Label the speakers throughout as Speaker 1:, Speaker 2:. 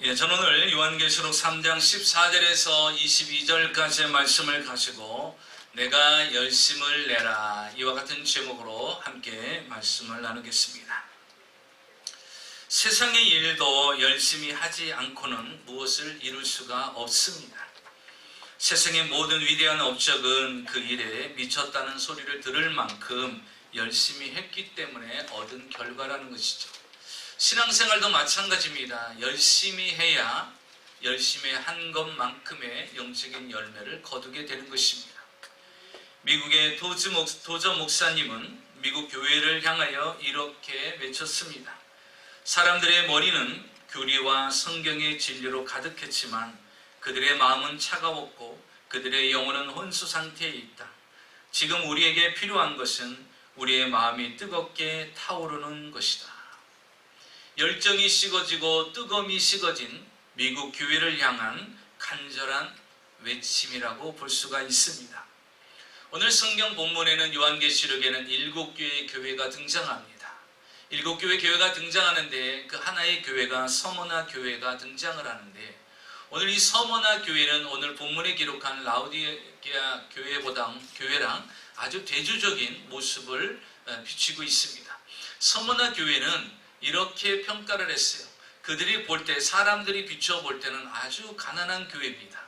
Speaker 1: 저는 오늘 요한계시록 3장 14절에서 22절까지의 말씀을 가지고 내가 열심을 내라, 이와 같은 제목으로 함께 말씀을 나누겠습니다. 세상의 일도 열심히 하지 않고는 무엇을 이룰 수가 없습니다. 세상의 모든 위대한 업적은 그 일에 미쳤다는 소리를 들을 만큼 열심히 했기 때문에 얻은 결과라는 것이죠. 신앙생활도 마찬가지입니다. 열심히 해야 열심히 한 것만큼의 영적인 열매를 거두게 되는 것입니다. 미국의 도저 목사님은 미국 교회를 향하여 이렇게 외쳤습니다. 사람들의 머리는 교리와 성경의 진리로 가득했지만 그들의 마음은 차가웠고 그들의 영혼은 혼수 상태에 있다. 지금 우리에게 필요한 것은 우리의 마음이 뜨겁게 타오르는 것이다. 열정이 식어지고 뜨거움이 식어진 미국 교회를 향한 간절한 외침이라고 볼 수가 있습니다. 오늘 성경 본문에는 요한계시록에는 7개의 교회가 등장합니다. 7개의 교회가 등장하는데 그 하나의 교회가 서머나 교회가 등장을 하는데, 오늘 이 서머나 교회는 오늘 본문에 기록한 라우디게아 교회랑 아주 대조적인 모습을 비추고 있습니다. 서머나 교회는 이렇게 평가를 했어요. 그들이 볼 때, 사람들이 비춰볼 때는 아주 가난한 교회입니다.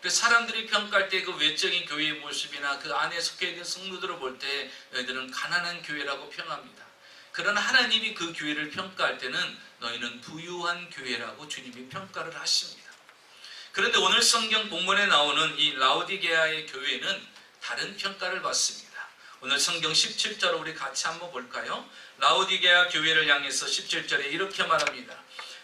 Speaker 1: 사람들이 평가할 때 그 외적인 교회의 모습이나 그 안에 속해 있는 성도들을 볼 때 너희들은 가난한 교회라고 평합니다. 그러나 하나님이 그 교회를 평가할 때는 너희는 부유한 교회라고 주님이 평가를 하십니다. 그런데 오늘 성경 본문에 나오는 이 라우디게아의 교회는 다른 평가를 받습니다. 오늘 성경 17절을 우리 같이 한번 볼까요? 라우디게아 교회를 향해서 17절에 이렇게 말합니다.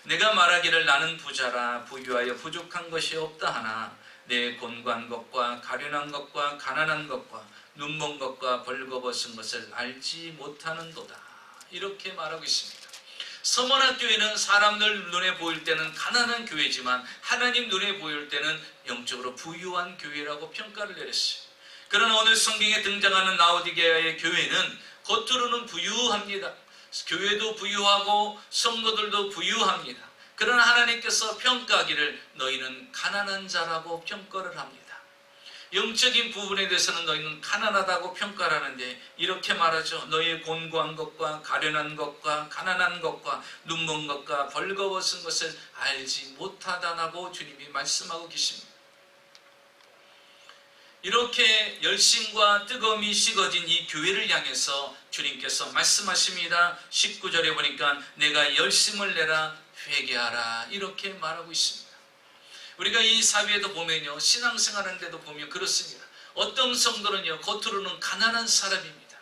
Speaker 1: 내가 말하기를 나는 부자라 부유하여 부족한 것이 없다 하나 내 곤고한 것과 가련한 것과 가난한 것과 눈먼 것과 벌거벗은 것을 알지 못하는도다. 이렇게 말하고 있습니다. 서머나 교회는 사람들 눈에 보일 때는 가난한 교회지만 하나님 눈에 보일 때는 영적으로 부유한 교회라고 평가를 내렸어요. 그러나 오늘 성경에 등장하는 라우디게아의 교회는 겉으로는 부유합니다. 교회도 부유하고 성도들도 부유합니다. 그러나 하나님께서 평가하기를 너희는 가난한 자라고 평가를 합니다. 영적인 부분에 대해서는 너희는 가난하다고 평가를 하는데 이렇게 말하죠. 너희의 곤고한 것과 가련한 것과 가난한 것과 눈먼 것과 벌거벗은 것을 알지 못하다라고 주님이 말씀하고 계십니다. 이렇게 열심과 뜨거움이 식어진 이 교회를 향해서 주님께서 말씀하십니다. 19절에 보니까 내가 열심을 내라 회개하라, 이렇게 말하고 있습니다. 우리가 이 사회에도 보면요, 신앙생활하는데도 보면 그렇습니다. 어떤 성도는요, 겉으로는 가난한 사람입니다.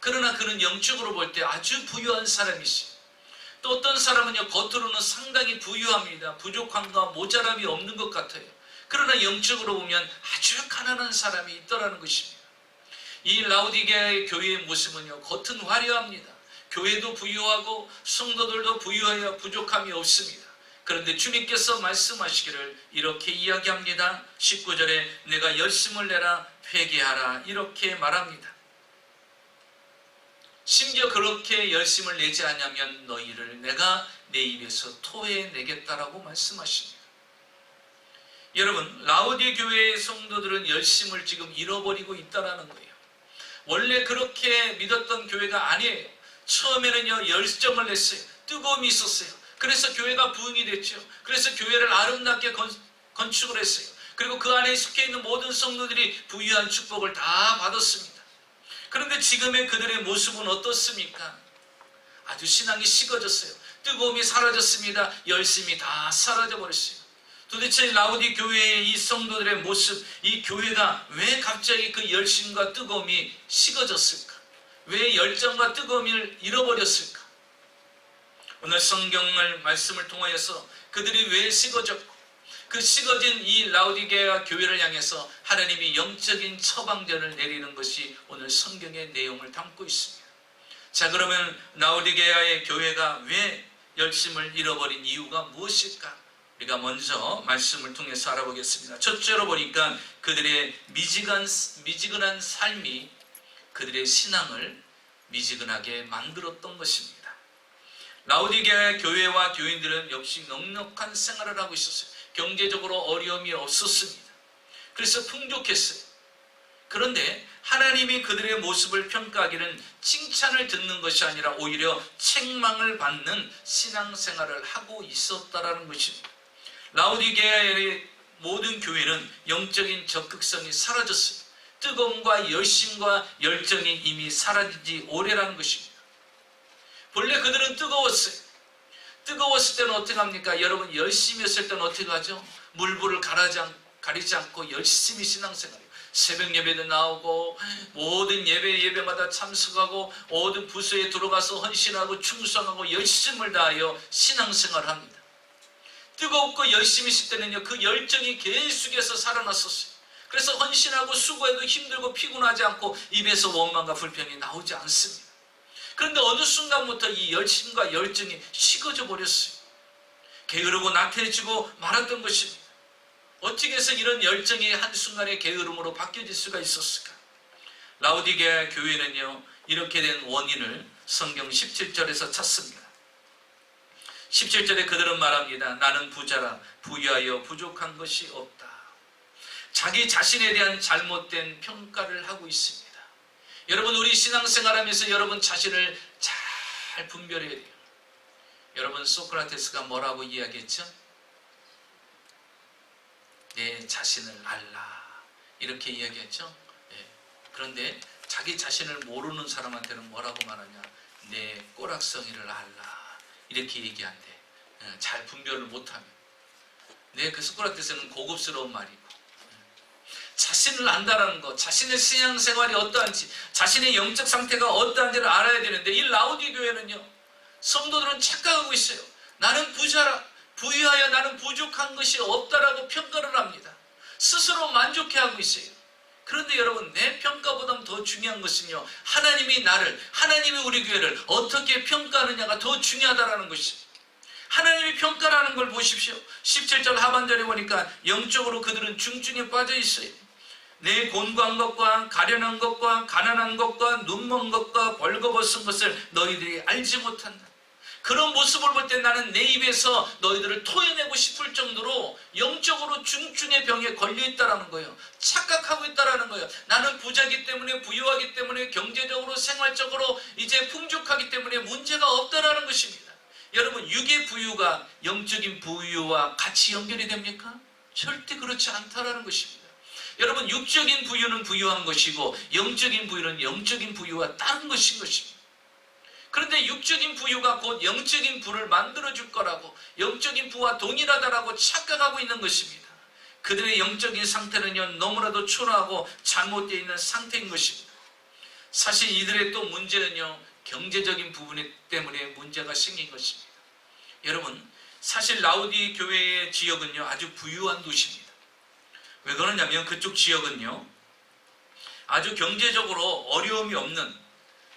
Speaker 1: 그러나 그는 영적으로 볼 때 아주 부유한 사람이시죠. 또 어떤 사람은요, 겉으로는 상당히 부유합니다. 부족함과 모자람이 없는 것 같아요. 그러나 영적으로 보면 아주 가난한 사람이 있더라는 것입니다. 이 라우디게아의 교회의 모습은요, 겉은 화려합니다. 교회도 부유하고 성도들도 부유하여 부족함이 없습니다. 그런데 주님께서 말씀하시기를 이렇게 이야기합니다. 19절에 내가 열심을 내라 회개하라, 이렇게 말합니다. 심지어 그렇게 열심을 내지 않으면 너희를 내가 내 입에서 토해내겠다라고 말씀하십니다. 여러분, 라우디 교회의 성도들은 열심을 지금 잃어버리고 있다는 거예요. 원래 그렇게 믿었던 교회가 아니에요. 처음에는요, 열정을 냈어요. 뜨거움이 있었어요. 그래서 교회가 부흥이 됐죠. 그래서 교회를 아름답게 건축을 했어요. 그리고 그 안에 속해 있는 모든 성도들이 부유한 축복을 다 받았습니다. 그런데 지금의 그들의 모습은 어떻습니까? 아주 신앙이 식어졌어요. 뜨거움이 사라졌습니다. 열심이 다 사라져버렸어요. 도대체 라우디 교회의 이 성도들의 모습, 이 교회가 왜 갑자기 그 열심과 뜨거움이 식어졌을까? 왜 열정과 뜨거움을 잃어버렸을까? 오늘 성경을 말씀을 통하여서 그들이 왜 식어졌고 그 식어진 이 라우디게아 교회를 향해서 하나님이 영적인 처방전을 내리는 것이 오늘 성경의 내용을 담고 있습니다. 자, 그러면 라우디게아의 교회가 왜 열심을 잃어버린 이유가 무엇일까? 우리가 먼저 말씀을 통해서 알아보겠습니다. 첫째로 보니까 그들의 미지근한 삶이 그들의 신앙을 미지근하게 만들었던 것입니다. 라오디게아 교회와 교인들은 역시 넉넉한 생활을 하고 있었어요. 경제적으로 어려움이 없었습니다. 그래서 풍족했어요. 그런데 하나님이 그들의 모습을 평가하기는 칭찬을 듣는 것이 아니라 오히려 책망을 받는 신앙생활을 하고 있었다라는 것입니다. 라오디게아의 모든 교회는 영적인 적극성이 사라졌어요. 뜨거움과 열심과 열정이 이미 사라진 지 오래라는 것입니다. 본래 그들은 뜨거웠어요. 뜨거웠을 때는 어떻게 합니까? 여러분, 열심히 했을 때는 어떻게 하죠? 물불을 가리지 않고 열심히 신앙생활해요. 새벽 예배도 나오고 모든 예배마다 참석하고 모든 부서에 들어가서 헌신하고 충성하고 열심을 다하여 신앙생활을 합니다. 뜨겁고 열심히 있을 때는요, 그 열정이 계속해서 살아났었어요. 그래서 헌신하고 수고해도 힘들고 피곤하지 않고 입에서 원망과 불평이 나오지 않습니다. 그런데 어느 순간부터 이 열심과 열정이 식어져 버렸어요. 게으르고 나태해지고 말았던 것입니다. 어떻게 해서 이런 열정이 한순간에 게으름으로 바뀌어질 수가 있었을까? 라오디게아 교회는요, 이렇게 된 원인을 성경 17절에서 찾습니다. 17절에 그들은 말합니다. 나는 부자라 부유하여 부족한 것이 없다. 자기 자신에 대한 잘못된 평가를 하고 있습니다. 여러분, 우리 신앙생활하면서 여러분 자신을 잘 분별해야 돼요. 여러분, 소크라테스가 뭐라고 이야기했죠? 내 자신을 알라, 이렇게 이야기했죠. 네. 그런데 자기 자신을 모르는 사람한테는 뭐라고 말하냐? 내 꼬락서기를 알라, 이렇게 얘기한대. 잘 분별을 못하면. 네, 그 소크라테스는 고급스러운 말이고, 자신을 안다라는 것, 자신의 신앙생활이 어떠한지, 자신의 영적 상태가 어떠한지를 알아야 되는데, 이 라오디 교회는요, 성도들은 착각하고 있어요. 나는 부자라, 부유하여 나는 부족한 것이 없다라고 평가를 합니다. 스스로 만족해하고 있어요. 그런데 여러분, 내 평가보다 더 중요한 것은요, 하나님이 우리 교회를 어떻게 평가하느냐가 더 중요하다라는 것입니다. 하나님이 평가라는 걸 보십시오. 17절 하반절에 보니까 영적으로 그들은 중증에 빠져 있어요. 내 곤고한 것과 가련한 것과 가난한 것과 눈먼 것과 벌거벗은 것을 너희들이 알지 못한다. 그런 모습을 볼 때 나는 내 입에서 너희들을 토해내고 싶을 정도로 영적으로 중증의 병에 걸려있다는 거예요. 착각하고 있다는 거예요. 나는 부자기 때문에, 부유하기 때문에, 경제적으로 생활적으로 이제 풍족하기 때문에 문제가 없다는 것입니다. 여러분, 육의 부유가 영적인 부유와 같이 연결이 됩니까? 절대 그렇지 않다는 것입니다. 여러분, 육적인 부유는 부유한 것이고 영적인 부유는 영적인 부유와 다른 것인 것입니다. 그런데 육적인 부유가 곧 영적인 부를 만들어줄 거라고, 영적인 부와 동일하다라고 착각하고 있는 것입니다. 그들의 영적인 상태는요, 너무나도 초라하고 잘못되어 있는 상태인 것입니다. 사실 이들의 또 문제는요, 경제적인 부분 때문에 문제가 생긴 것입니다. 여러분, 사실 라오디 교회의 지역은요, 아주 부유한 도시입니다. 왜 그러냐면 그쪽 지역은요, 아주 경제적으로 어려움이 없는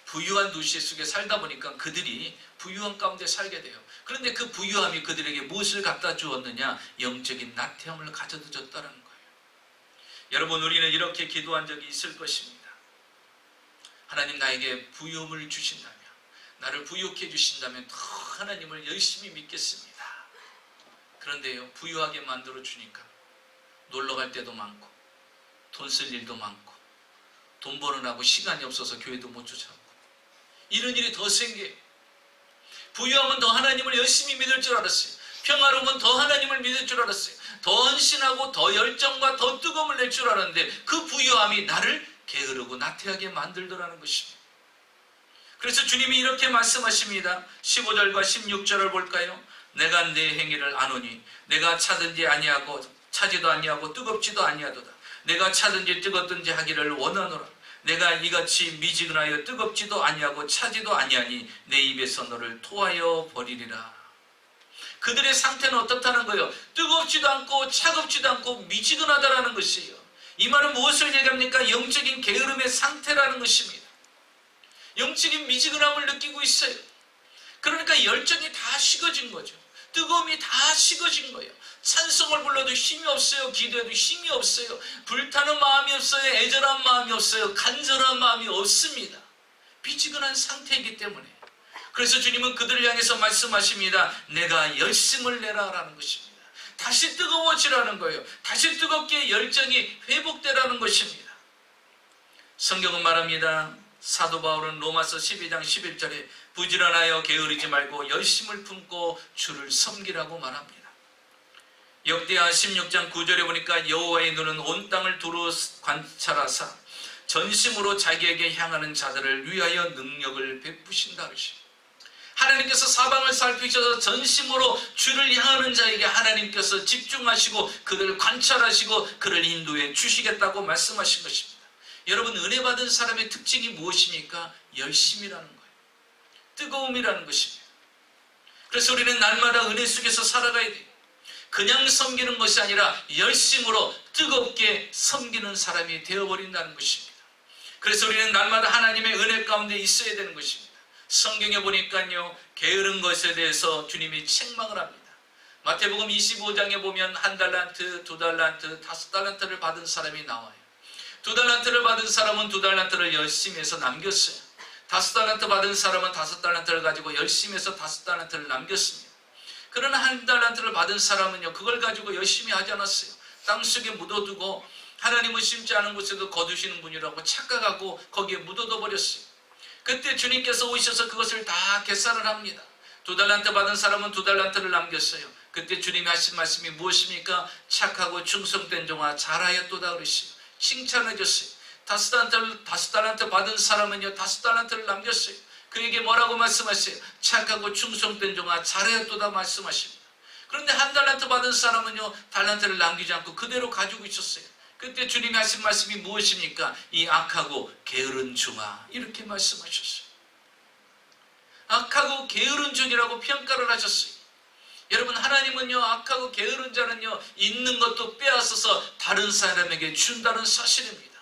Speaker 1: 부유한 도시 속에 살다 보니까 그들이 부유한 가운데 살게 돼요. 그런데 그 부유함이 그들에게 무엇을 갖다 주었느냐? 영적인 나태함을 가져다 줬다는 거예요. 여러분, 우리는 이렇게 기도한 적이 있을 것입니다. 하나님, 나에게 부유함을 주신다면, 나를 부유케 해주신다면 더 하나님을 열심히 믿겠습니다. 그런데요, 부유하게 만들어 주니까 놀러 갈 때도 많고 돈 쓸 일도 많고 돈 버느라고 시간이 없어서 교회도 못 쫓아오고 이런 일이 더 생겨요. 부유하면 더 하나님을 열심히 믿을 줄 알았어요. 평화로우면 더 하나님을 믿을 줄 알았어요. 더 헌신하고 더 열정과 더 뜨거움을 낼 줄 알았는데 그 부유함이 나를 게으르고 나태하게 만들더라는 것입니다. 그래서 주님이 이렇게 말씀하십니다. 15절과 16절을 볼까요? 내가 내 행위를 아노니 내가 차든지 아니하고 차지도 아니하고 뜨겁지도 아니하도다. 내가 차든지 뜨겁든지 하기를 원하노라. 내가 이같이 미지근하여 뜨겁지도 아니하고 차지도 아니하니 내 입에서 너를 토하여 버리리라. 그들의 상태는 어떻다는 거예요? 뜨겁지도 않고 차갑지도 않고 미지근하다라는 것이에요. 이 말은 무엇을 얘기합니까? 영적인 게으름의 상태라는 것입니다. 영적인 미지근함을 느끼고 있어요. 그러니까 열정이 다 식어진 거죠. 뜨거움이 다 식어진 거예요. 찬송을 불러도 힘이 없어요. 기도해도 힘이 없어요. 불타는 마음이 없어요. 애절한 마음이 없어요. 간절한 마음이 없습니다. 미지근한 상태이기 때문에. 그래서 주님은 그들을 향해서 말씀하십니다. 내가 열심을 내라라는 것입니다. 다시 뜨거워지라는 거예요. 다시 뜨겁게 열정이 회복되라는 것입니다. 성경은 말합니다. 사도 바울은 로마서 12장 11절에 부지런하여 게으르지 말고 열심을 품고 주를 섬기라고 말합니다. 역대하 16장 9절에 보니까 여호와의 눈은 온 땅을 두루 관찰하사 전심으로 자기에게 향하는 자들을 위하여 능력을 베푸신다 그러십니다. 하나님께서 사방을 살피셔서 전심으로 주를 향하는 자에게 하나님께서 집중하시고 그를 관찰하시고 그를 인도해 주시겠다고 말씀하신 것입니다. 여러분, 은혜 받은 사람의 특징이 무엇입니까? 열심이라는 거예요. 뜨거움이라는 것입니다. 그래서 우리는 날마다 은혜 속에서 살아가야 돼요. 그냥 섬기는 것이 아니라 열심으로 뜨겁게 섬기는 사람이 되어버린다는 것입니다. 그래서 우리는 날마다 하나님의 은혜 가운데 있어야 되는 것입니다. 성경에 보니까요, 게으른 것에 대해서 주님이 책망을 합니다. 마태복음 25장에 보면 1달란트, 2달란트, 5달란트를 받은 사람이 나와요. 2달란트를 받은 사람은 2달란트를 열심히 해서 남겼어요. 5달란트 받은 사람은 5달란트를 가지고 열심히 해서 5달란트를 남겼습니다. 그러나 1달란트를 받은 사람은요, 그걸 가지고 열심히 하지 않았어요. 땅속에 묻어두고 하나님은 심지 않은 곳에도 거두시는 분이라고 착각하고 거기에 묻어둬 버렸어요. 그때 주님께서 오셔서 그것을 다 계산을 합니다. 2달란트 받은 사람은 2달란트를 남겼어요. 그때 주님이 하신 말씀이 무엇입니까? 착하고 충성된 종아 잘하였도다 그러시고 칭찬해 줬어요. 5달란트 받은 사람은요, 5달란트를 남겼어요. 그에게 뭐라고 말씀하세요? 착하고 충성된 종아 잘하였도다 말씀하십니다. 그런데 1달란트 받은 사람은요, 달란트를 남기지 않고 그대로 가지고 있었어요. 그때 주님이 하신 말씀이 무엇입니까? 이 악하고 게으른 종아, 이렇게 말씀하셨어요. 악하고 게으른 종이라고 평가를 하셨어요. 여러분, 하나님은요, 악하고 게으른 자는요, 있는 것도 빼앗아서 다른 사람에게 준다는 사실입니다.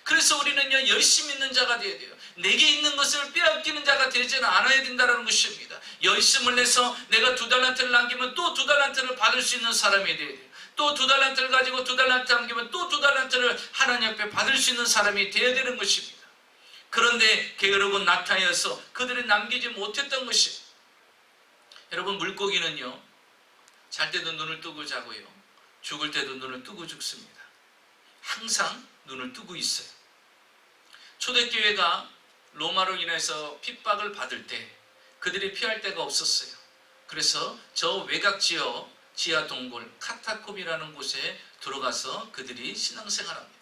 Speaker 1: 그래서 우리는요, 열심히 있는 자가 되어야 돼요. 내게 있는 것을 빼앗기는 자가 되지는 않아야 된다는 것입니다. 열심을 내서 내가 2달란트를 남기면 또 2달란트를 받을 수 있는 사람이 되어야 돼요. 또 2달란트를 가지고 2달란트 남기면 또 2달란트를 하나님 앞에 받을 수 있는 사람이 되어야 되는 것입니다. 그런데 게으르고 나타여서 그들이 남기지 못했던 것입니다. 여러분, 물고기는요, 잘 때도 눈을 뜨고 자고요, 죽을 때도 눈을 뜨고 죽습니다. 항상 눈을 뜨고 있어요. 초대교회가 로마로 인해서 핍박을 받을 때 그들이 피할 데가 없었어요. 그래서 저 외곽지역 지하 동굴 카타콤이라는 곳에 들어가서 그들이 신앙생활합니다.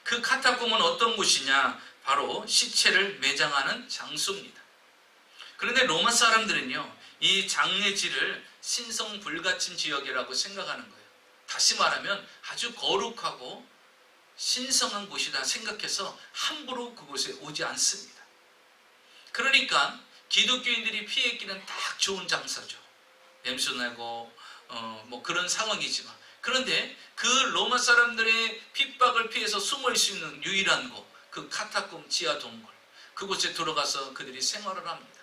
Speaker 1: 그 카타콤은 어떤 곳이냐? 바로 시체를 매장하는 장소입니다. 그런데 로마 사람들은요, 이 장례지를 신성 불가침 지역이라고 생각하는 거예요. 다시 말하면 아주 거룩하고 신성한 곳이다 생각해서 함부로 그곳에 오지 않습니다. 그러니까 기독교인들이 피했기는 딱 좋은 장사죠. 냄새나고 뭐 그런 상황이지만, 그런데 그 로마 사람들의 핍박을 피해서 숨을 수 있는 유일한 곳, 그 카타콤 지하 동굴, 그곳에 들어가서 그들이 생활을 합니다.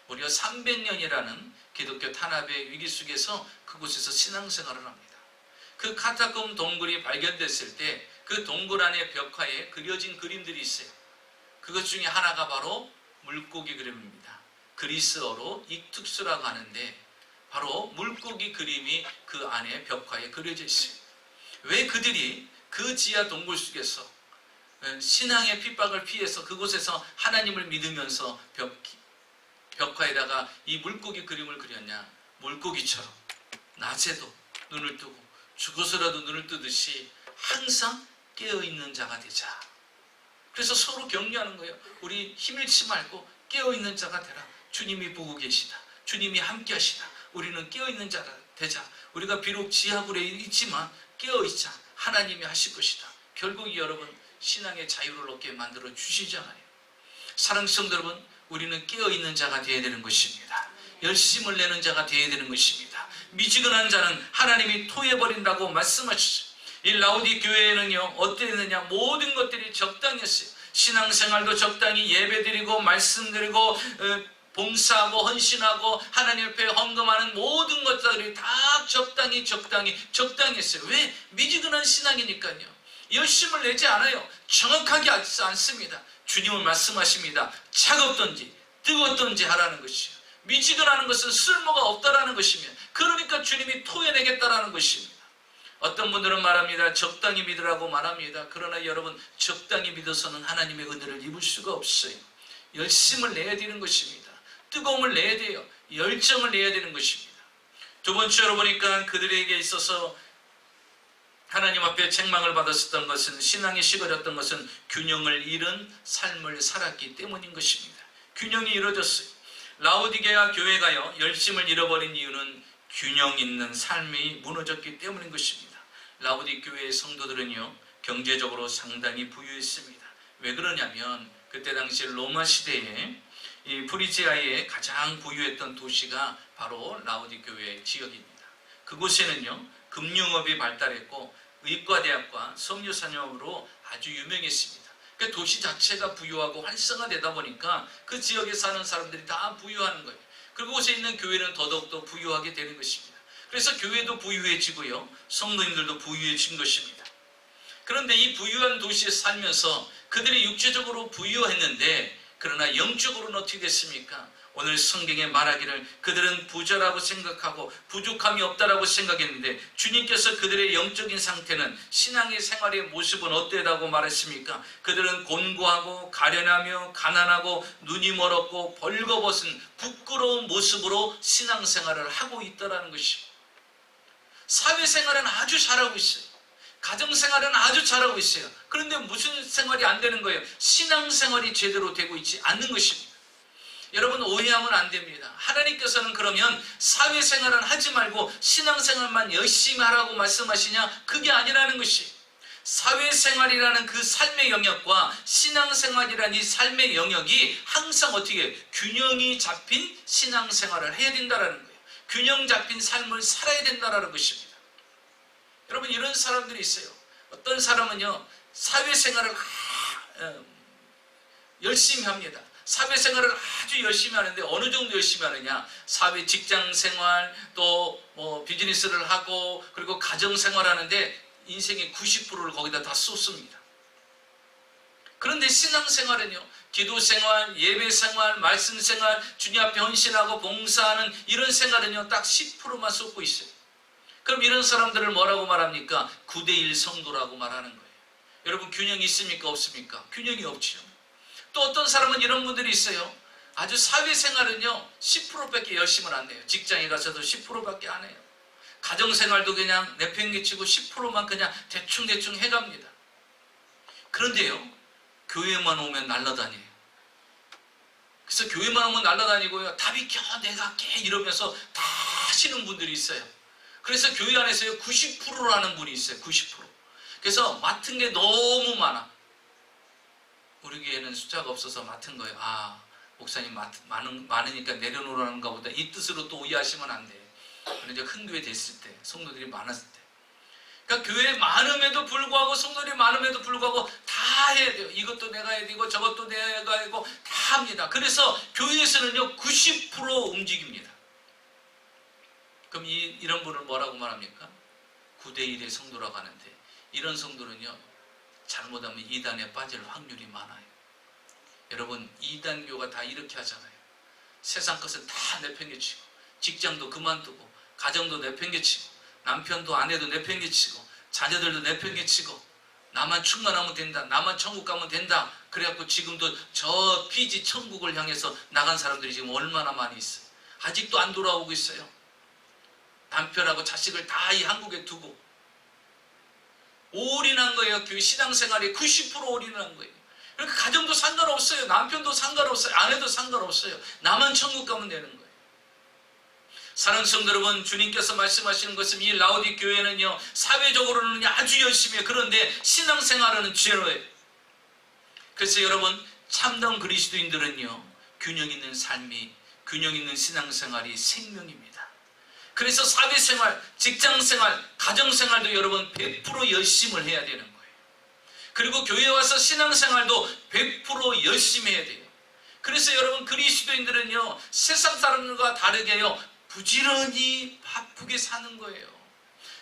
Speaker 1: 무려 300년이라는 기독교 탄압의 위기 속에서 그곳에서 신앙생활을 합니다. 그 카타콤 동굴이 발견됐을 때 그 동굴 안에 벽화에 그려진 그림들이 있어요. 그것 중에 하나가 바로 물고기 그림입니다. 그리스어로 익툭스라고 하는데 바로 물고기 그림이 그 안에 벽화에 그려져 있어요. 왜 그들이 그 지하 동굴 속에서 신앙의 핍박을 피해서 그곳에서 하나님을 믿으면서 벽화에다가 이 물고기 그림을 그렸냐? 물고기처럼 낮에도 눈을 뜨고 죽어서라도 눈을 뜨듯이 항상 깨어있는 자가 되자. 그래서 서로 격려하는 거예요. 우리 힘잃지 말고 깨어있는 자가 되라. 주님이 보고 계시다. 주님이 함께 하시다. 우리는 깨어있는 자가 되자. 우리가 비록 지하굴에 있지만 깨어있자. 하나님이 하실 것이다. 결국 여러분, 신앙의 자유를 얻게 만들어 주시잖아요. 사랑하는 성도 여러분, 우리는 깨어있는 자가 되어야 되는 것입니다. 열심을 내는 자가 되어야 되는 것입니다. 미지근한 자는 하나님이 토해버린다고 말씀하시죠. 이 라오디 교회에는요, 어땠느냐? 모든 것들이 적당했어요. 신앙생활도 적당히 예배드리고 말씀드리고 봉사하고 헌신하고 하나님 앞에 헌금하는 모든 것들이 다 적당히 했어요. 왜? 미지근한 신앙이니까요. 열심을 내지 않아요. 정확하게 하지 않습니다. 주님은 말씀하십니다. 차갑든지 뜨겁든지 하라는 것이요. 미지근하는 것은 쓸모가 없다라는 것이며, 그러니까 주님이 토해내겠다라는 것입니다. 어떤 분들은 말합니다. 적당히 믿으라고 말합니다. 그러나 여러분, 적당히 믿어서는 하나님의 은혜를 입을 수가 없어요. 열심을 내야 되는 것입니다. 뜨거움을 내야 돼요. 열정을 내야 되는 것입니다. 두 번째로 보니까 그들에게 있어서 하나님 앞에 책망을 받았었던 것은, 신앙이 식어졌던 것은 균형을 잃은 삶을 살았기 때문인 것입니다. 균형이 이루어졌어요. 라오디게아 교회가요, 열심을 잃어버린 이유는 균형 있는 삶이 무너졌기 때문인 것입니다. 라오디 교회의 성도들은요, 경제적으로 상당히 부유했습니다. 왜 그러냐면 그때 당시 로마 시대에 이 프리지아의 가장 부유했던 도시가 바로 라오디 교회 지역입니다. 그곳에는요, 금융업이 발달했고 의과대학과 섬유산업으로 아주 유명했습니다. 그러니까 도시 자체가 부유하고 활성화되다 보니까 그 지역에 사는 사람들이 다 부유하는 거예요. 그곳에 있는 교회는 더더욱더 부유하게 되는 것입니다. 그래서 교회도 부유해지고요, 성도님들도 부유해진 것입니다. 그런데 이 부유한 도시에 살면서 그들이 육체적으로 부유했는데, 그러나 영적으로는 어떻게 됐습니까? 오늘 성경에 말하기를 그들은 부자라고 생각하고 부족함이 없다라고 생각했는데, 주님께서 그들의 영적인 상태는, 신앙의 생활의 모습은 어때라고 말했습니까? 그들은 곤고하고 가련하며 가난하고 눈이 멀었고 벌거벗은 부끄러운 모습으로 신앙생활을 하고 있다는 것입니다. 사회생활은 아주 잘하고 있어요. 가정생활은 아주 잘하고 있어요. 그런데 무슨 생활이 안 되는 거예요? 신앙생활이 제대로 되고 있지 않는 것입니다. 여러분, 오해하면 안 됩니다. 하나님께서는 그러면 사회생활은 하지 말고 신앙생활만 열심히 하라고 말씀하시냐? 그게 아니라는 것이, 사회생활이라는 그 삶의 영역과 신앙생활이라는 이 삶의 영역이 항상 어떻게 균형이 잡힌 신앙생활을 해야 된다는 거예요. 균형 잡힌 삶을 살아야 된다는 것입니다. 여러분, 이런 사람들이 있어요. 어떤 사람은요, 사회생활을 열심히 합니다. 사회생활을 아주 열심히 하는데 어느 정도 열심히 하느냐? 사회 직장생활, 또 비즈니스를 하고, 그리고 가정생활 하는데 인생의 90%를 거기다 다 쏟습니다. 그런데 신앙생활은요, 기도생활, 예배생활, 말씀생활, 주님 앞에 헌신하고 봉사하는 이런 생활은요, 딱 10%만 쏟고 있어요. 그럼 이런 사람들을 뭐라고 말합니까? 9대1 성도라고 말하는 거예요. 여러분, 균형이 있습니까? 없습니까? 균형이 없죠. 또 어떤 사람은 이런 분들이 있어요. 아주 사회생활은요, 10%밖에 열심을 안 해요. 직장에 가서도 10%밖에 안 해요. 가정생활도 그냥 내팽개치고 10%만 그냥 대충대충 해갑니다. 그런데요, 교회만 오면 날라다녀요. 그래서 교회만 오면 날라다니고요, 다 비켜 내가 깨 이러면서 다 하시는 분들이 있어요. 그래서 교회 안에서요, 90%라는 분이 있어요. 90%. 그래서 맡은 게 너무 많아. 우리 교회는 숫자가 없어서 맡은 거예요. 아, 목사님 많으니까 내려놓으라는가 보다. 이 뜻으로 또 오해하시면 안 돼. 그런데 큰 교회 됐을 때, 성도들이 많았을 때, 그러니까 교회 많음에도 불구하고, 성도들이 많음에도 불구하고 다 해야 돼요. 이것도 내가 해야 되고 저것도 내가 해야 되고 다 합니다. 그래서 교회에서는요, 90% 움직입니다. 그럼 이런 분을 뭐라고 말합니까? 9대1의 성도라고 하는데, 이런 성도는요, 잘못하면 이단에 빠질 확률이 많아요. 여러분, 이단교가 다 이렇게 하잖아요. 세상 것을 다 내팽개치고, 직장도 그만두고, 가정도 내팽개치고, 남편도 아내도 내팽개치고, 자녀들도 내팽개치고, 나만 충만하면 된다, 나만 천국 가면 된다. 그래갖고 지금도 저 피지 천국을 향해서 나간 사람들이 지금 얼마나 많이 있어요. 아직도 안 돌아오고 있어요. 남편하고 자식을 다 이 한국에 두고 올인한 거예요. 교회 신앙생활에 90% 올인한 거예요. 그러니까 가정도 상관없어요. 남편도 상관없어요. 아내도 상관없어요. 나만 천국 가면 되는 거예요. 사랑하는 성도 여러분, 주님께서 말씀하시는 것은 이 라오디 교회는요, 사회적으로는 아주 열심히 해요. 그런데 신앙생활은 제로예요. 그래서 여러분, 참된 그리스도인들은요, 균형 있는 삶이, 균형 있는 신앙생활이 생명입니다. 그래서 사회생활, 직장생활, 가정생활도 여러분 100% 열심을 해야 되는 거예요. 그리고 교회 와서 신앙생활도 100% 열심히 해야 돼요. 그래서 여러분, 그리스도인들은요, 세상 사람들과 다르게요, 부지런히 바쁘게 사는 거예요.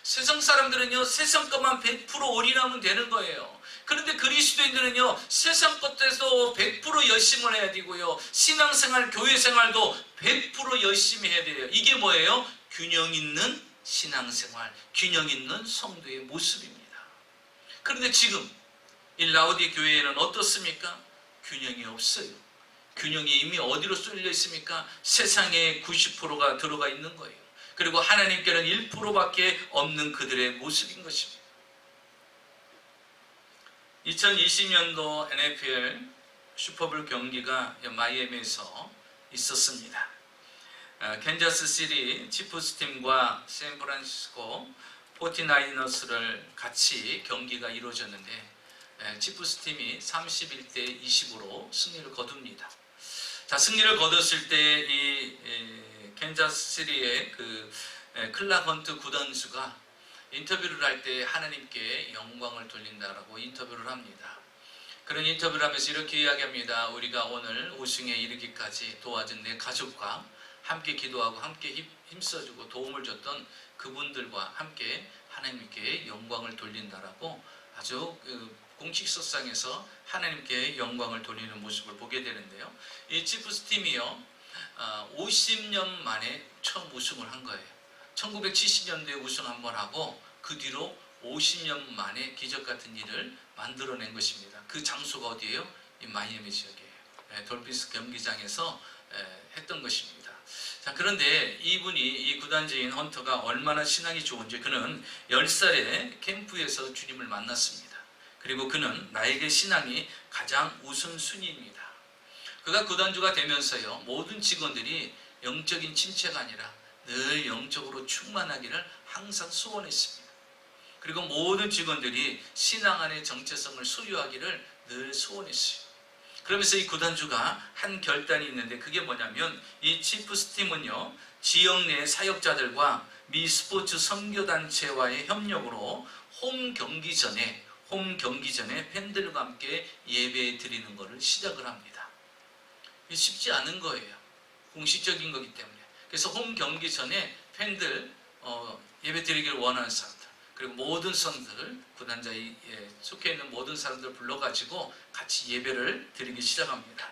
Speaker 1: 세상 사람들은요, 세상 것만 100% 올인하면 되는 거예요. 그런데 그리스도인들은요, 세상 것에서 100% 열심을 해야 되고요, 신앙생활, 교회생활도 100% 열심히 해야 돼요. 이게 뭐예요? 균형 있는 신앙생활, 균형 있는 성도의 모습입니다. 그런데 지금 이 라오디 교회에는 어떻습니까? 균형이 없어요. 균형이 이미 어디로 쏠려 있습니까? 세상에 90%가 들어가 있는 거예요. 그리고 하나님께는 1%밖에 없는 그들의 모습인 것입니다. 2020년도 NFL 슈퍼볼 경기가 마이애미에서 있었습니다. 캔자스시티 치프스 팀과 샌프란시스코 49너스를 같이 경기가 이루어졌는데 치프스 팀이 31대 20으로 승리를 거둡니다. 자, 승리를 거뒀을 때 이 캔자스시티의 그 클락 헌트 구단주가 인터뷰를 할 때 하나님께 영광을 돌린다라고 인터뷰를 합니다. 그런 인터뷰를 하면서 이렇게 이야기합니다. 우리가 오늘 우승에 이르기까지 도와준 내 가족과 함께 기도하고 함께 힘써주고 도움을 줬던 그분들과 함께 하나님께 영광을 돌린다라고 아주 공식석상에서 하나님께 영광을 돌리는 모습을 보게 되는데요. 이 치프스 팀이요, 50년 만에 처음 우승을 한 거예요. 1970년대에 우승 한번 하고 그 뒤로 50년 만에 기적 같은 일을 만들어낸 것입니다. 그 장소가 어디예요? 이 마이애미 지역이에요. 돌피스 경기장에서 했던 것입니다. 자, 그런데 이분이, 이 구단주인 헌터가 얼마나 신앙이 좋은지, 그는 10살에 캠프에서 주님을 만났습니다. 그리고 그는 나에게 신앙이 가장 우선순위입니다. 그가 구단주가 되면서요, 모든 직원들이 영적인 침체가 아니라 늘 영적으로 충만하기를 항상 소원했습니다. 그리고 모든 직원들이 신앙 안의 정체성을 소유하기를 늘 소원했어요. 그러면서 이 구단주가 한 결단이 있는데, 그게 뭐냐면 이 치프스 팀은요, 지역 내 사역자들과 미 스포츠 선교단체와의 협력으로 홈 경기 전에 팬들과 함께 예배 드리는 것을 시작을 합니다. 쉽지 않은 거예요. 공식적인 거기 때문에. 그래서 홈 경기 전에 팬들 예배 드리기를 원하는 사람들, 그리고 모든 성들, 구단자에 속해 있는 모든 사람들 불러가지고 같이 예배를 드리기 시작합니다.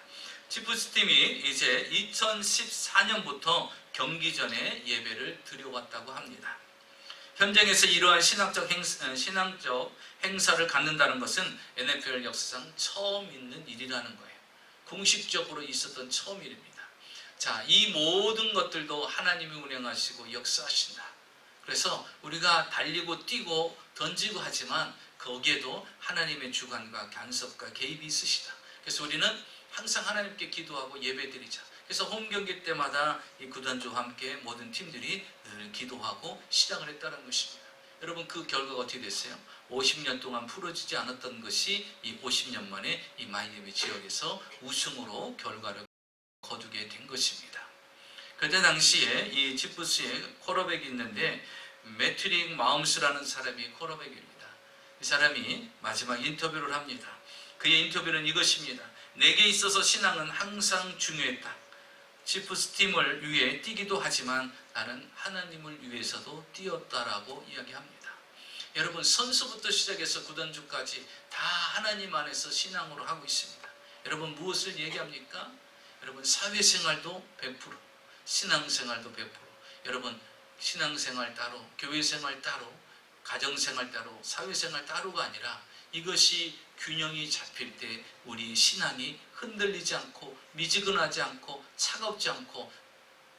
Speaker 1: 치프스 팀이 이제 2014년부터 경기 전에 예배를 드려왔다고 합니다. 현장에서 이러한 신앙적 행사를 갖는다는 것은 NFL 역사상 처음 있는 일이라는 거예요. 공식적으로 있었던 처음 일입니다. 자, 이 모든 것들도 하나님이 운행하시고 역사하신다. 그래서 우리가 달리고 뛰고 던지고 하지만 거기에도 하나님의 주관과 간섭과 개입이 있으시다. 그래서 우리는 항상 하나님께 기도하고 예배드리자. 그래서 홈 경기 때마다 이 구단주와 함께 모든 팀들이 늘 기도하고 시작을 했다는 것입니다. 여러분, 그 결과가 어떻게 됐어요? 50년 동안 풀어지지 않았던 것이 이 50년 만에 이 마이애미 지역에서 우승으로 결과를 거두게 된 것입니다. 그때 당시에 이 치프스의 쿼터백이 있는데 매트릭 마움스라는 사람이 쿼터백입니다. 이 사람이 마지막 인터뷰를 합니다. 그의 인터뷰는 이것입니다. 내게 있어서 신앙은 항상 중요했다. 치프스 팀을 위해 뛰기도 하지만 나는 하나님을 위해서도 뛰었다라고 이야기합니다. 여러분, 선수부터 시작해서 구단주까지 다 하나님 안에서 신앙으로 하고 있습니다. 여러분, 무엇을 얘기합니까? 여러분, 사회생활도 100%, 신앙생활도 100%. 여러분, 신앙생활 따로, 교회생활 따로, 가정생활 따로, 사회생활 따로가 아니라 이것이 균형이 잡힐 때 우리 신앙이 흔들리지 않고 미지근하지 않고 차갑지 않고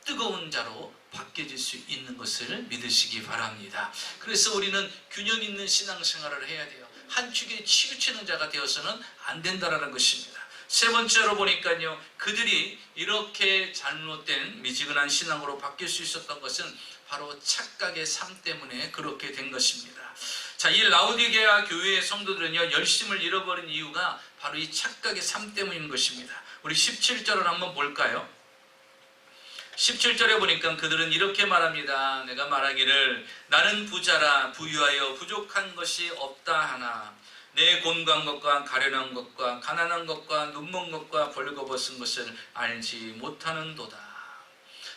Speaker 1: 뜨거운 자로 바뀌어질 수 있는 것을 믿으시기 바랍니다. 그래서 우리는 균형 있는 신앙생활을 해야 돼요. 한 축에 치우치는 자가 되어서는 안 된다는 것입니다. 세 번째로 보니까요, 그들이 이렇게 잘못된 미지근한 신앙으로 바뀔 수 있었던 것은 바로 착각의 삶 때문에 그렇게 된 것입니다. 자, 이 라오디게아 교회의 성도들은요, 열심을 잃어버린 이유가 바로 이 착각의 삶 때문인 것입니다. 우리 17절을 한번 볼까요? 17절에 보니까 그들은 이렇게 말합니다. 내가 말하기를 나는 부자라 부유하여 부족한 것이 없다 하나 내 곤고한 것과 가련한 것과 가난한 것과 눈먼 것과 벌거벗은 것을 알지 못하는도다.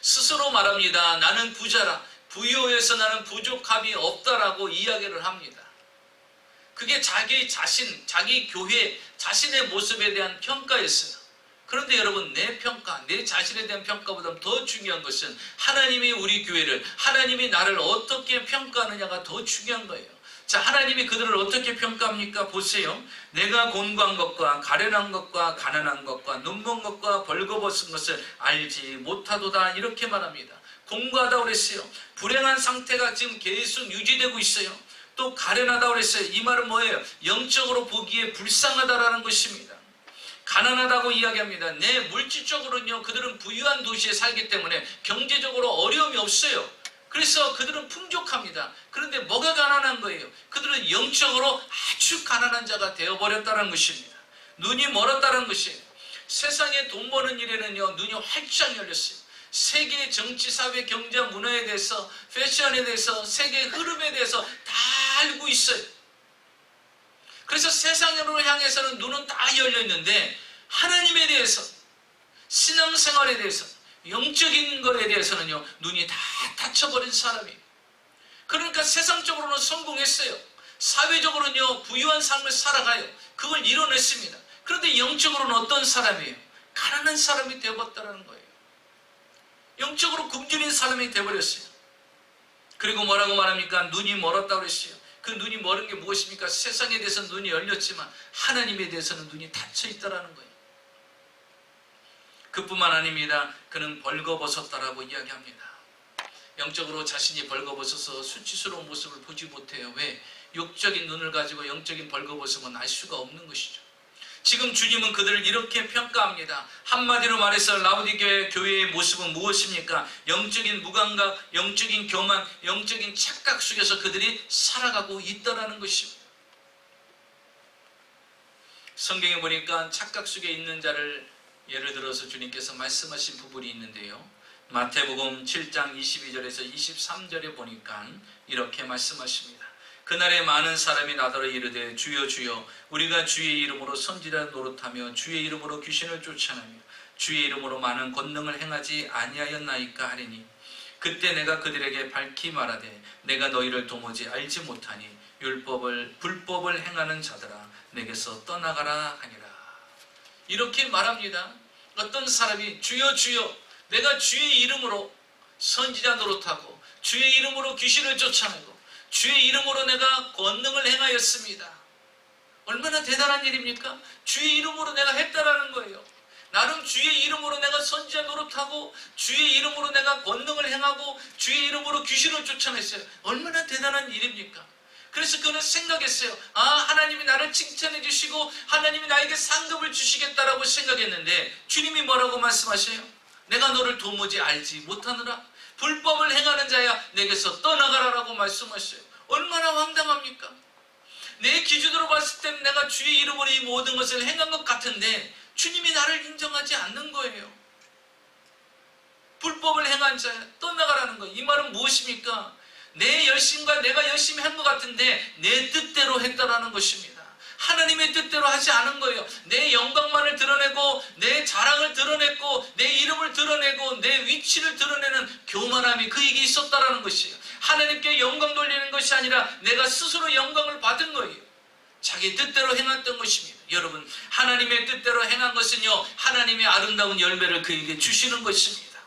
Speaker 1: 스스로 말합니다. 나는 부자라, 부유해서 나는 부족함이 없다라고 이야기를 합니다. 그게 자기 자신, 자기 교회, 자신의 모습에 대한 평가였어요. 그런데 여러분, 내 평가, 내 자신에 대한 평가보다 더 중요한 것은 하나님이 우리 교회를, 하나님이 나를 어떻게 평가하느냐가 더 중요한 거예요. 자, 하나님이 그들을 어떻게 평가합니까? 보세요. 내가 곤고한 것과 가련한 것과 가난한 것과 눈먼 것과 벌거벗은 것을 알지 못하도다, 이렇게 말합니다. 곤고하다고 그랬어요. 불행한 상태가 지금 계속 유지되고 있어요. 또 가련하다고 그랬어요. 이 말은 뭐예요? 영적으로 보기에 불쌍하다라는 것입니다. 가난하다고 이야기합니다. 내 물질적으로는요, 그들은 부유한 도시에 살기 때문에 경제적으로 어려움이 없어요. 그래서 그들은 풍족합니다. 그런데 뭐가 가난한 거예요? 그들은 영적으로 아주 가난한 자가 되어버렸다는 것입니다. 눈이 멀었다는 것이에요. 세상에 돈 버는 일에는요, 눈이 활짝 열렸어요. 세계 정치, 사회, 경제, 문화에 대해서, 패션에 대해서, 세계 흐름에 대해서 다 알고 있어요. 그래서 세상으로 향해서는 눈은 다 열려있는데 하나님에 대해서, 신앙생활에 대해서, 영적인 것에 대해서는요, 눈이 다 닫혀버린 사람이에요. 그러니까 세상적으로는 성공했어요. 사회적으로는요, 부유한 삶을 살아가요. 그걸 이뤄냈습니다. 그런데 영적으로는 어떤 사람이에요? 가난한 사람이 되어버렸다는 거예요. 영적으로 굶주린 사람이 되어버렸어요. 그리고 뭐라고 말합니까? 눈이 멀었다고 그랬어요. 그 눈이 멀은 게 무엇입니까? 세상에 대해서는 눈이 열렸지만 하나님에 대해서는 눈이 닫혀있다라는 거예요. 그뿐만 아닙니다. 그는 벌거벗었다라고 이야기합니다. 영적으로 자신이 벌거벗어서 수치스러운 모습을 보지 못해요. 왜? 육적인 눈을 가지고 영적인 벌거벗음은 알 수가 없는 것이죠. 지금 주님은 그들을 이렇게 평가합니다. 한마디로 말해서 라우디게아 교회의 모습은 무엇입니까? 영적인 무감각, 영적인 교만, 영적인 착각 속에서 그들이 살아가고 있다는 것입니다. 성경에 보니까 착각 속에 있는 자를 예를 들어서 주님께서 말씀하신 부분이 있는데요. 마태복음 7장 22절에서 23절에 보니까 이렇게 말씀하십니다. 그날에 많은 사람이 나더러 이르되 주여 주여 우리가 주의 이름으로 선지자 노릇하며 주의 이름으로 귀신을 쫓아내며 주의 이름으로 많은 권능을 행하지 아니하였나이까 하리니 그때 내가 그들에게 밝히 말하되 내가 너희를 도무지 알지 못하니 불법을 행하는 자들아 내게서 떠나가라 하니라. 이렇게 말합니다. 어떤 사람이 주여 주여 내가 주의 이름으로 선지자 노릇하고 주의 이름으로 귀신을 쫓아내고 주의 이름으로 내가 권능을 행하였습니다. 얼마나 대단한 일입니까? 주의 이름으로 내가 했다라는 거예요. 나름 주의 이름으로 내가 선지자 노릇하고 주의 이름으로 내가 권능을 행하고 주의 이름으로 귀신을 쫓아냈어요. 얼마나 대단한 일입니까? 그래서 그는 생각했어요. 아, 하나님이 나를 칭찬해 주시고 하나님이 나에게 상급을 주시겠다라고 생각했는데 주님이 뭐라고 말씀하셔요? 내가 너를 도무지 알지 못하느라 불법을 행하는 자야 내게서 떠나가라라고 말씀하셔요. 얼마나 황당합니까? 내 기준으로 봤을 때는 내가 주의 이름으로 이 모든 것을 행한 것 같은데 주님이 나를 인정하지 않는 거예요. 불법을 행한 자야 떠나가라는 거예요. 이 말은 무엇입니까? 내 열심과 내가 열심히 한 것 같은데 내 뜻대로 했다라는 것입니다. 하나님의 뜻대로 하지 않은 거예요. 내 영광만을 드러내고 내 자랑을 드러냈고 내 이름을 드러내고 내 위치를 드러내는 교만함이 그에게 있었다라는 것이에요. 하나님께 영광 돌리는 것이 아니라 내가 스스로 영광을 받은 거예요. 자기 뜻대로 행했던 것입니다. 여러분, 하나님의 뜻대로 행한 것은요, 하나님의 아름다운 열매를 그에게 주시는 것입니다.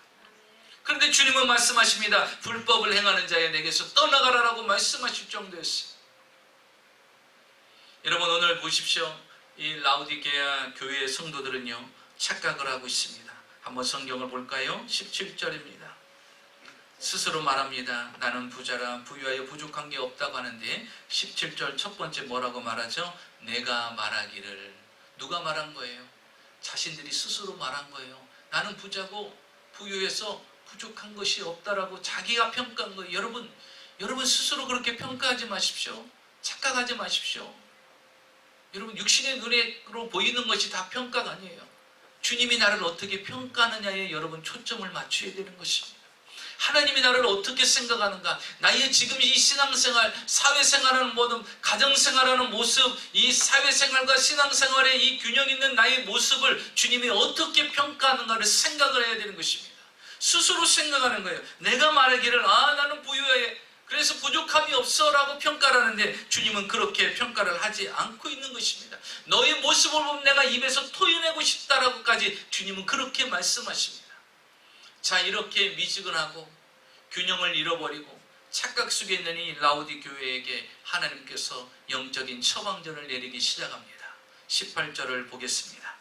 Speaker 1: 그런데 주님은 말씀하십니다. 불법을 행하는 자에 내게서 떠나가라라고 말씀하실 정도였어요. 여러분, 오늘 보십시오. 이 라우디게아 교회의 성도들은요, 착각을 하고 있습니다. 한번 성경을 볼까요? 17절입니다. 스스로 말합니다. 나는 부자라 부유하여 부족한 게 없다고 하는데 17절 첫 번째 뭐라고 말하죠? 내가 말하기를. 누가 말한 거예요? 자신들이 스스로 말한 거예요. 나는 부자고 부유해서 부족한 것이 없다라고 자기가 평가한 거예요. 여러분 스스로 그렇게 평가하지 마십시오. 착각하지 마십시오. 여러분, 육신의 눈으로 보이는 것이 다 평가가 아니에요. 주님이 나를 어떻게 평가하느냐에 여러분 초점을 맞춰야 되는 것입니다. 하나님이 나를 어떻게 생각하는가, 나의 지금 이 신앙생활, 사회생활하는 모든 가정생활하는 모습, 이 사회생활과 신앙생활의 이 균형 있는 나의 모습을 주님이 어떻게 평가하는가를 생각을 해야 되는 것입니다. 스스로 생각하는 거예요. 내가 말하기를 나는 부유해, 그래서 부족함이 없어라고 평가를 하는데 주님은 그렇게 평가를 하지 않고 있는 것입니다. 너의 모습을 보면 내가 입에서 토해내고 싶다라고까지 주님은 그렇게 말씀하십니다. 자, 이렇게 미지근하고 균형을 잃어버리고 착각 속에 있는 이 라오디 교회에게 하나님께서 영적인 처방전을 내리기 시작합니다. 18절을 보겠습니다.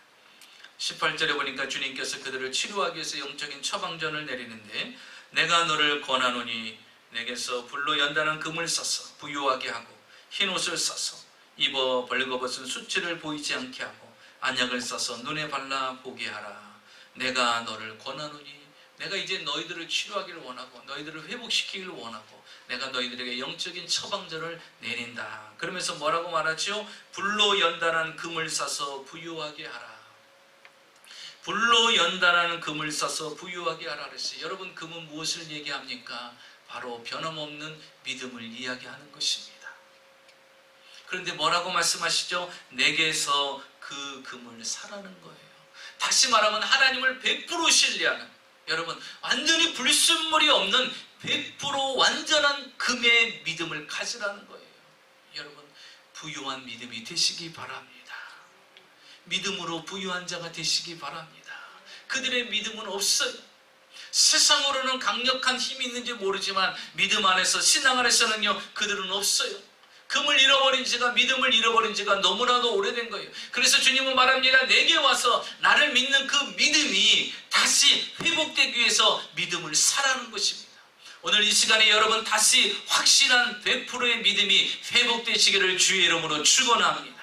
Speaker 1: 18절에 보니까 주님께서 그들을 치료하기 위해서 영적인 처방전을 내리는데 내가 너를 권하노니 내게서 불로 연단한 금을 싸서 부유하게 하고 흰옷을 싸서 입어 벌거벗은 수치를 보이지 않게 하고 안약을 싸서 눈에 발라 보게 하라. 내가 너를 권하노니 내가 이제 너희들을 치료하기를 원하고 너희들을 회복시키기를 원하고 내가 너희들에게 영적인 처방전을 내린다. 그러면서 뭐라고 말하죠? 불로 연단한 금을 싸서 부유하게 하라. 불로 연단하는 금을 싸서 부유하게 하라 그랬어요. 여러분, 금은 무엇을 얘기합니까? 바로 변함없는 믿음을 이야기하는 것입니다. 그런데 뭐라고 말씀하시죠? 내게서 그 금을 사라는 거예요. 다시 말하면 하나님을 100% 신뢰하는, 여러분 완전히 불순물이 없는 100% 완전한 금의 믿음을 가지라는 거예요. 여러분, 부유한 믿음이 되시기 바랍니다. 믿음으로 부유한 자가 되시기 바랍니다. 그들의 믿음은 없어요. 세상으로는 강력한 힘이 있는지 모르지만 믿음 안에서, 신앙 안에서는요, 그들은 없어요. 금을 잃어버린 지가, 믿음을 잃어버린 지가 너무나도 오래된 거예요. 그래서 주님은 말합니다. 내게 와서 나를 믿는 그 믿음이 다시 회복되기 위해서 믿음을 사라는 것입니다. 오늘 이 시간에 여러분 다시 확실한 100%의 믿음이 회복되시기를 주의 이름으로 축원합니다.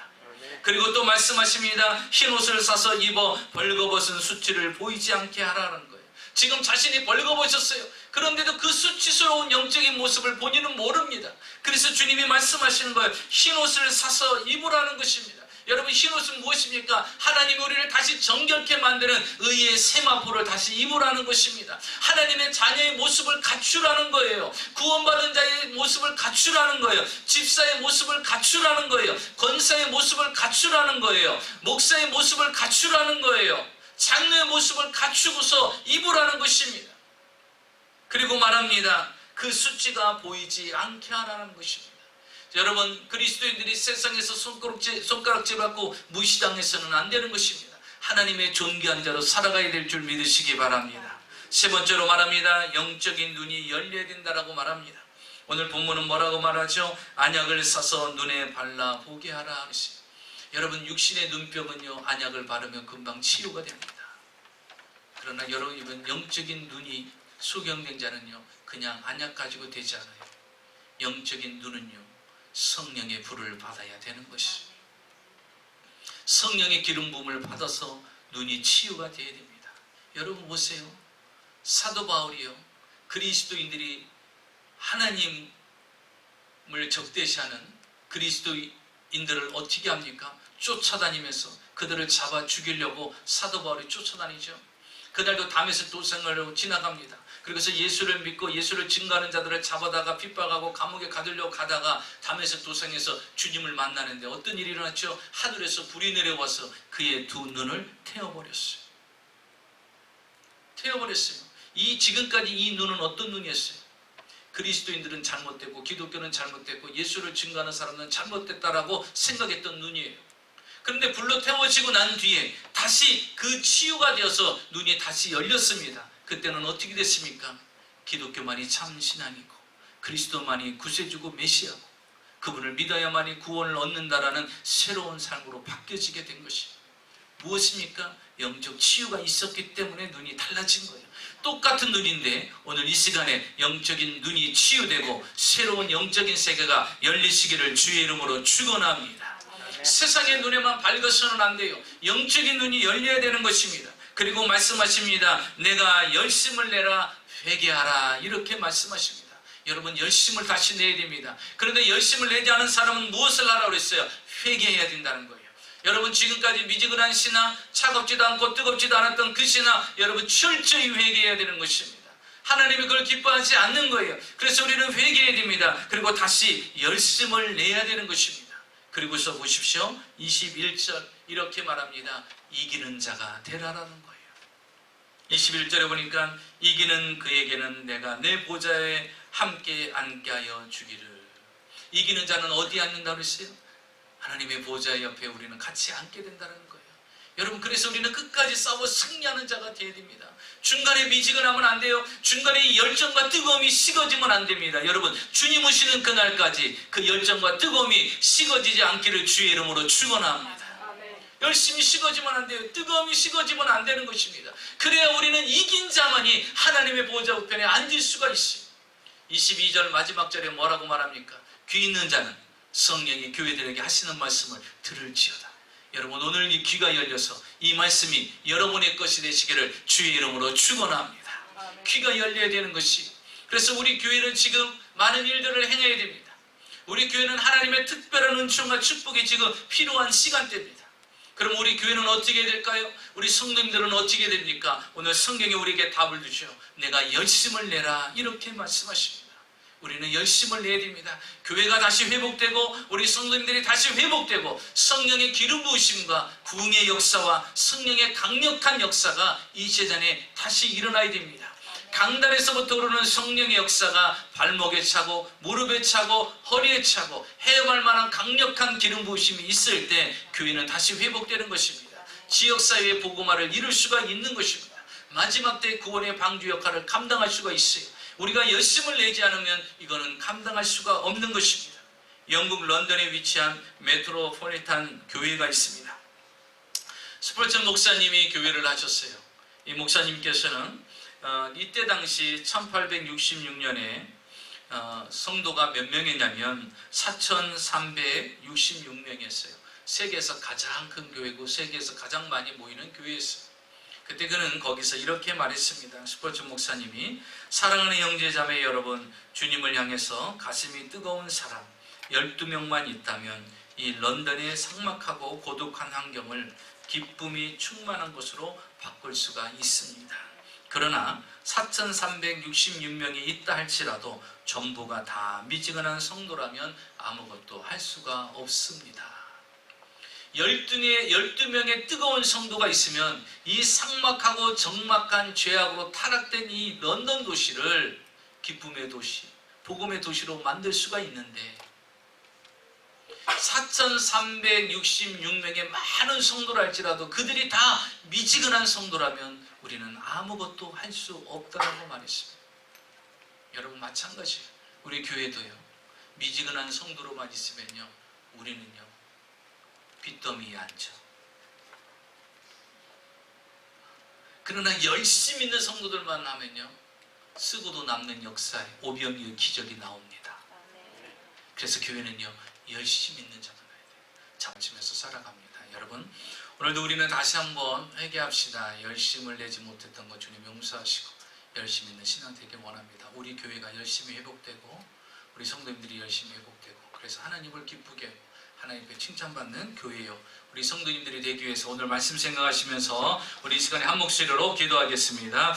Speaker 1: 그리고 또 말씀하십니다. 흰옷을 사서 입어 벌거벗은 수치를 보이지 않게 하라는 거예요. 지금 자신이 벌거벗었어요. 그런데도 그 수치스러운 영적인 모습을 본인은 모릅니다. 그래서 주님이 말씀하시는 거예요. 흰옷을 사서 입으라는 것입니다. 여러분, 흰옷은 무엇입니까? 하나님이 우리를 다시 정결케 만드는 의의 세마포를 다시 입으라는 것입니다. 하나님의 자녀의 모습을 갖추라는 거예요. 구원받은 자의 모습을 갖추라는 거예요. 집사의 모습을 갖추라는 거예요. 권사의 모습을 갖추라는 거예요. 목사의 모습을 갖추라는 거예요. 장로의 모습을 갖추고서 입으라는 것입니다. 그리고 말합니다. 그 수치가 보이지 않게 하라는 것입니다. 여러분, 그리스도인들이 세상에서 손가락질 받고 무시당해서는 안 되는 것입니다. 하나님의 존귀한 자로 살아가야 될 줄 믿으시기 바랍니다. 세 번째로 말합니다. 영적인 눈이 열려야 된다라고 말합니다. 오늘 본문은 뭐라고 말하죠? 안약을 사서 눈에 발라 보게 하라 하시죠. 여러분, 육신의 눈병은요, 안약을 바르면 금방 치료가 됩니다. 그러나 여러분, 영적인 눈이 소경된 자는요, 그냥 안약 가지고 되지 않아요. 영적인 눈은요, 성령의 불을 받아야 되는 것입니다. 성령의 기름 부음을 받아서 눈이 치유가 되어야 됩니다. 여러분 보세요. 사도 바울이요, 그리스도인들이 하나님을 적대시하는 그리스도인들을 어떻게 합니까? 쫓아다니면서 그들을 잡아 죽이려고 사도 바울이 쫓아다니죠. 그날도 다메섹 도성으로 지나갑니다. 그래서 예수를 믿고 예수를 증거하는 자들을 잡아다가 핍박하고 감옥에 가두려고 가다가 다메섹 도성에서 주님을 만나는데 어떤 일이 일어났죠? 하늘에서 불이 내려와서 그의 두 눈을 태워버렸어요. 지금까지 이 눈은 어떤 눈이었어요? 그리스도인들은 잘못되고 기독교는 잘못됐고 예수를 증거하는 사람은 잘못됐다라고 생각했던 눈이에요. 그런데 불로 태워지고 난 뒤에 다시 그 치유가 되어서 눈이 다시 열렸습니다. 그때는 어떻게 됐습니까? 기독교만이 참 신앙이고 그리스도만이 구세주고 메시아고 그분을 믿어야만이 구원을 얻는다라는 새로운 삶으로 바뀌어지게 된 것입니다. 무엇입니까? 영적 치유가 있었기 때문에 눈이 달라진 거예요. 똑같은 눈인데 오늘 이 시간에 영적인 눈이 치유되고 새로운 영적인 세계가 열리시기를 주의 이름으로 축원합니다. 세상의 눈에만 밝아서는 안 돼요. 영적인 눈이 열려야 되는 것입니다. 그리고 말씀하십니다. 내가 열심을 내라 회개하라 이렇게 말씀하십니다. 여러분, 열심을 다시 내야 됩니다. 그런데 열심을 내지 않은 사람은 무엇을 하라고 했어요? 회개해야 된다는 거예요. 여러분, 지금까지 미지근한 신앙, 차갑지도 않고 뜨겁지도 않았던 그 신앙, 여러분 철저히 회개해야 되는 것입니다. 하나님이 그걸 기뻐하지 않는 거예요. 그래서 우리는 회개해야 됩니다. 그리고 다시 열심을 내야 되는 것입니다. 그리고서 보십시오. 21절 이렇게 말합니다. 이기는 자가 되라라는 거예요. 21절에 보니까 이기는 그에게는 내가 내 보좌에 함께 앉게 하여 주기를. 이기는 자는 어디 앉는다 그랬어요? 하나님의 보좌 옆에 우리는 같이 앉게 된다는 거예요. 여러분, 그래서 우리는 끝까지 싸워 승리하는 자가 되어야 됩니다. 중간에 미지근하면 안 돼요. 중간에 열정과 뜨거움이 식어지면 안 됩니다. 여러분, 주님 오시는 그날까지 그 열정과 뜨거움이 식어지지 않기를 주의 이름으로 축원합니다. 열심히 식어지면 안 돼요. 뜨거움이 식어지면 안 되는 것입니다. 그래야 우리는 이긴 자만이 하나님의 보좌 우편에 앉을 수가 있어요. 22절 마지막 절에 뭐라고 말합니까? 귀 있는 자는 성령이 교회들에게 하시는 말씀을 들을지어다. 여러분, 오늘 이 귀가 열려서 이 말씀이 여러분의 것이 되시기를 주의 이름으로 축원합니다. 귀가 열려야 되는 것이. 그래서 우리 교회는 지금 많은 일들을 행해야 됩니다. 우리 교회는 하나님의 특별한 은총과 축복이 지금 필요한 시간대입니다. 그럼 우리 교회는 어떻게 될까요? 우리 성도님들은 어떻게 됩니까? 오늘 성경에 우리에게 답을 주죠. 내가 열심을 내라, 이렇게 말씀하십니다. 우리는 열심을 내야 됩니다. 교회가 다시 회복되고 우리 성도님들이 다시 회복되고 성령의 기름 부으심과 구원의 역사와 성령의 강력한 역사가 이 제단에 다시 일어나야 됩니다. 강단에서부터 오르는 성령의 역사가 발목에 차고 무릎에 차고 허리에 차고 헤엄할 만한 강력한 기름 부으심이 있을 때 교회는 다시 회복되는 것입니다. 지역사회의 복음화를 이룰 수가 있는 것입니다. 마지막 때 구원의 방주 역할을 감당할 수가 있어요. 우리가 열심을 내지 않으면 이거는 감당할 수가 없는 것입니다. 영국 런던에 위치한 메트로폴리탄 교회가 있습니다. 스펄전 목사님이 교회를 하셨어요. 이 목사님께서는 이때 당시 1866년에 성도가 몇 명이냐면 4,366명이었어요. 세계에서 가장 큰 교회고 세계에서 가장 많이 모이는 교회였어요. 그때 그는 거기서 이렇게 말했습니다. 스펄전 목사님이, 사랑하는 형제자매 여러분, 주님을 향해서 가슴이 뜨거운 사람 12명만 있다면 이 런던의 삭막하고 고독한 환경을 기쁨이 충만한 곳으로 바꿀 수가 있습니다. 그러나 4,366명이 있다 할지라도 전부가 다 미지근한 성도라면 아무것도 할 수가 없습니다. 12명의 뜨거운 성도가 있으면 이 삭막하고 적막한 죄악으로 타락된 이 런던 도시를 기쁨의 도시, 복음의 도시로 만들 수가 있는데 4,366명의 많은 성도라 할지라도 그들이 다 미지근한 성도라면 우리는 아무것도 할 수 없다고 말했습니다. 여러분, 마찬가지예요. 우리 교회도요, 미지근한 성도로만 있으면요, 우리는요 빚더미에 앉죠. 그러나 열심히 있는 성도들만 하면요 쓰고도 남는 역사에 오병이의 기적이 나옵니다. 그래서 교회는요 열심히 있는 자가 나야 돼요. 잠시면서 살아갑니다. 여러분, 오늘도 우리는 다시 한번 회개합시다. 열심을 내지 못했던 것 주님 용서하시고 열심히 있는 신앙 되길 원합니다. 우리 교회가 열심히 회복되고 우리 성도님들이 열심히 회복되고 그래서 하나님을 기쁘게 하고 하나님께 칭찬받는 교회요. 우리 성도님들이 되기 위해서 오늘 말씀 생각하시면서 우리 이 시간에 한 목소리로 기도하겠습니다.